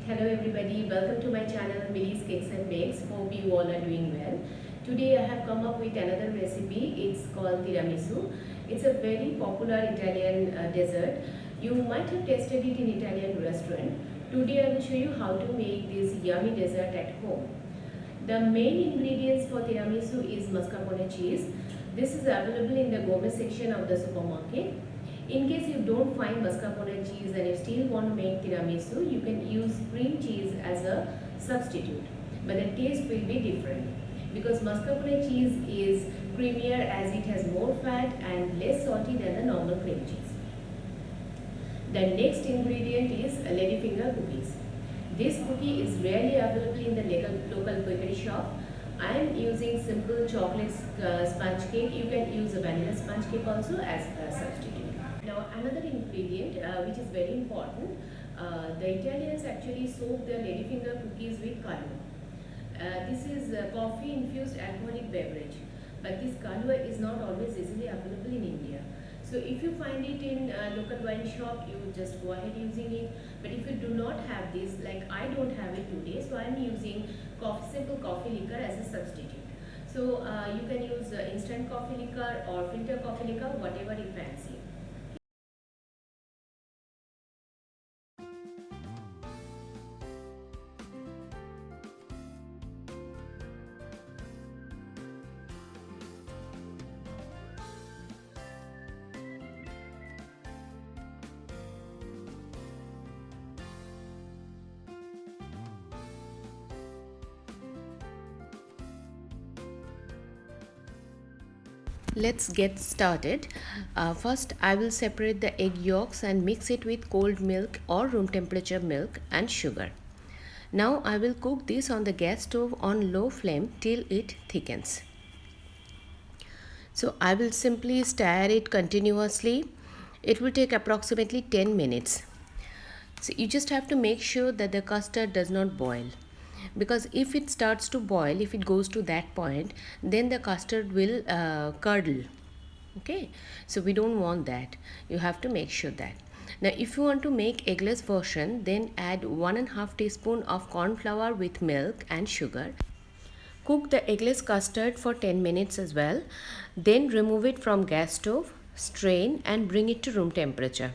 Hello everybody, welcome to my channel Millie's Cakes and Bakes. Hope you all are doing well. Today I have come up with another recipe. It's called tiramisu. It's a very popular Italian dessert. You might have tasted it in Italian restaurant. Today I will show you how to make this yummy dessert at home. The main ingredients for tiramisu is mascarpone cheese. This is available in the gourmet section of the supermarket. In case you don't find mascarpone cheese and you still want to make tiramisu, you can use cream cheese as a substitute. But the taste will be different because mascarpone cheese is creamier as it has more fat and less salty than the normal cream cheese. The next ingredient is ladyfinger cookies. This cookie is rarely available in the local bakery shop. I am using simple chocolate sponge cake. You can use a vanilla sponge cake also as a substitute. Now another ingredient which is very important, the Italians actually soak their ladyfinger cookies with kalua. This is a coffee infused alcoholic beverage, but this kalua is not always easily available in India. So if you find it in a local wine shop, you just go ahead using it. But if you do not have this, like I don't have it today, so I am using simple coffee liquor as a substitute. So you can use instant coffee liquor or filter coffee liquor, whatever you fancy. Let's get started. First, I will separate the egg yolks and mix it with cold milk or room temperature milk and sugar. Now I will cook this on the gas stove on low flame till it thickens. So I will simply stir it continuously. It will take approximately 10 minutes. So you just have to make sure that the custard does not boil, because if it starts to boil, if it goes to that point, then the custard will curdle. Okay, so we don't want that. You have to make sure that. Now if you want to make eggless version, then add 1.5 teaspoon of corn flour with milk and sugar. Cook the eggless custard for 10 minutes as well. Then remove it from gas stove, strain and bring it to room temperature.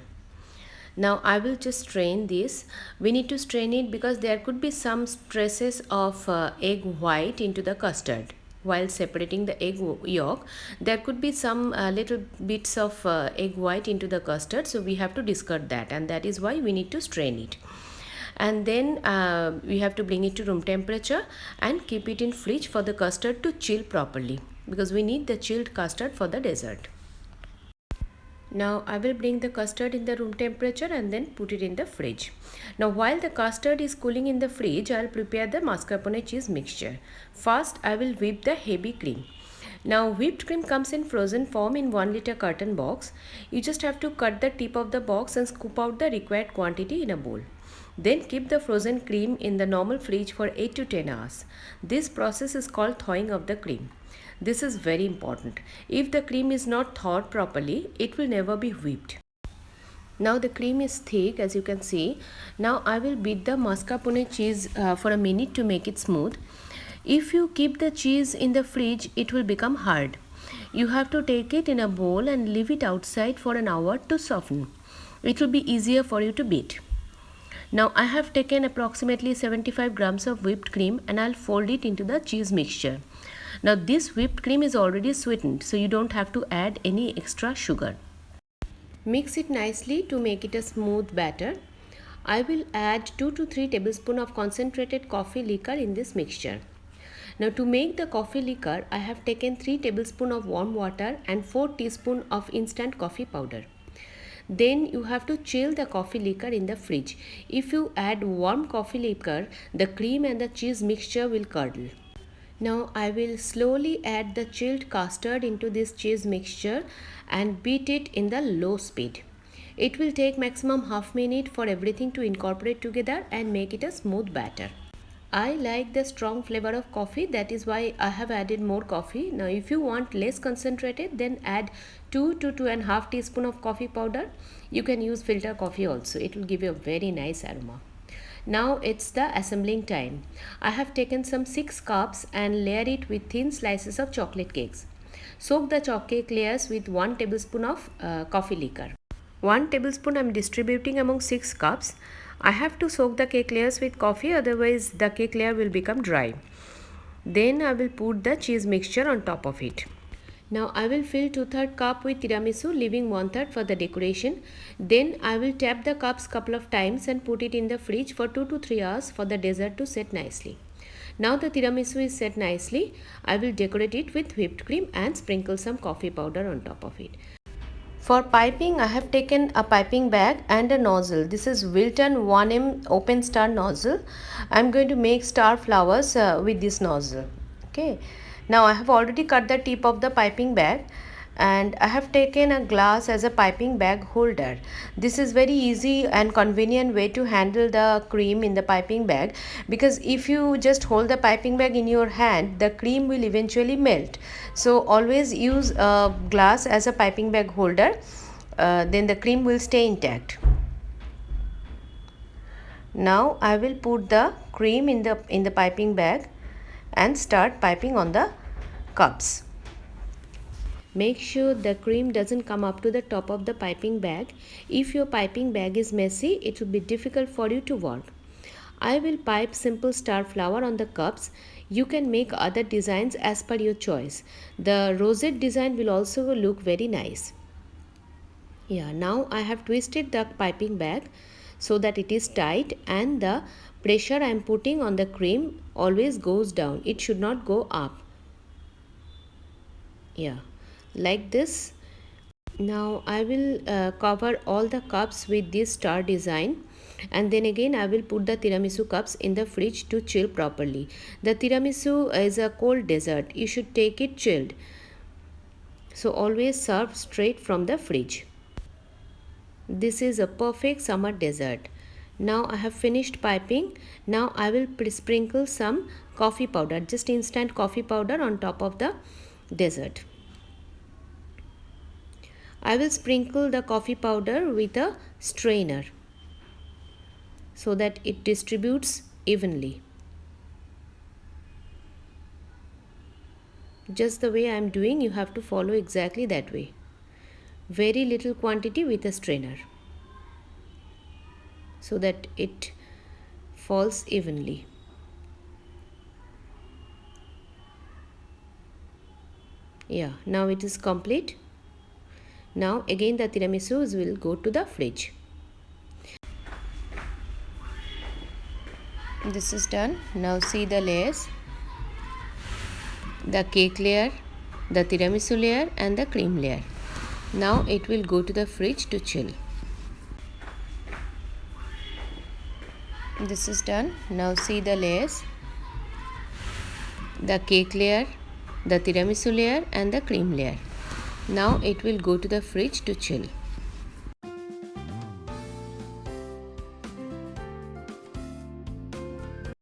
Now I will just strain this. We need to strain it because there could be some traces of egg white into the custard. While separating the egg yolk, there could be some little bits of egg white into the custard, so we have to discard that, and that is why we need to strain it. And then we have to bring it to room temperature and keep it in fridge for the custard to chill properly, because we need the chilled custard for the dessert. Now I will bring the custard in the room temperature and then put it in the fridge. Now while the custard is cooling in the fridge, I will prepare the mascarpone cheese mixture. First I will whip the heavy cream. Now whipped cream comes in frozen form in 1 liter carton box. You just have to cut the tip of the box and scoop out the required quantity in a bowl. Then keep the frozen cream in the normal fridge for 8 to 10 hours. This process is called thawing of the cream. This is very important. If the cream is not thawed properly, it will never be whipped. Now the cream is thick, as you can see. Now I will beat the mascarpone cheese for a minute to make it smooth. If you keep the cheese in the fridge, it will become hard. You have to take it in a bowl and leave it outside for an hour to soften. It will be easier for you to beat. Now I have taken approximately 75 grams of whipped cream and I'll fold it into the cheese mixture. Now this whipped cream is already sweetened, so you don't have to add any extra sugar. Mix it nicely to make it a smooth batter. I will add 2 to 3 tablespoons of concentrated coffee liquor in this mixture. Now to make the coffee liquor, I have taken 3 tablespoons of warm water and 4 teaspoons of instant coffee powder. Then you have to chill the coffee liquor in the fridge. If you add warm coffee liquor, the cream and the cheese mixture will curdle. Now I will slowly add the chilled custard into this cheese mixture and beat it in the low speed. It will take maximum half minute for everything to incorporate together and make it a smooth batter. I like the strong flavor of coffee, that is why I have added more coffee. Now if you want less concentrated, then add 2 to 2.5 teaspoon of coffee powder. You can use filter coffee also. It will give you a very nice aroma. Now it's the assembling time. I have taken some 6 cups and layer it with thin slices of chocolate cakes. Soak the chocolate cake layers with 1 tablespoon of coffee liquor. 1 tablespoon I am distributing among 6 cups. I have to soak the cake layers with coffee, otherwise the cake layer will become dry. Then I will put the cheese mixture on top of it. Now I will fill 2/3 cup with tiramisu, leaving 1/3 for the decoration. Then I will tap the cups couple of times and put it in the fridge for 2 to 3 hours for the dessert to set nicely. Now the tiramisu is set nicely. I will decorate it with whipped cream and sprinkle some coffee powder on top of it. For piping, I have taken a piping bag and a nozzle. This is Wilton 1M open star nozzle. I am going to make star flowers with this nozzle. Okay. Now I have already cut the tip of the piping bag, and I have taken a glass as a piping bag holder. This is very easy and convenient way to handle the cream in the piping bag, because if you just hold the piping bag in your hand, the cream will eventually melt. So always use a glass as a piping bag holder, then the cream will stay intact. Now I will put the cream in the piping bag and start piping on the cups. Make sure the cream doesn't come up to the top of the piping bag. If your piping bag is messy, it will be difficult for you to work. I will pipe simple star flower on the cups. You can make other designs as per your choice. The rosette design will also look very nice. Yeah, now I have twisted the piping bag so that it is tight, and the pressure I am putting on the cream always goes down. It should not go up. Yeah, like this. Now I will cover all the cups with this star design, and then again I will put the tiramisu cups in the fridge to chill properly. The tiramisu is a cold dessert. You should take it chilled. So always serve straight from the fridge. This is a perfect summer dessert. Now I have finished piping. Now I will sprinkle some coffee powder, just instant coffee powder on top of the dessert. I will sprinkle the coffee powder with a strainer so that it distributes evenly. Just the way I am doing, you have to follow exactly that way. Very little quantity with a strainer so that it falls evenly. Yeah, now it is complete. Now again the tiramisus will go to the fridge. This is done. Now see the layers. The cake layer, the tiramisu layer and the cream layer. Now it will go to the fridge to chill. This is done. Now see the layers. The cake layer, the tiramisu layer and the cream layer. Now it will go to the fridge to chill.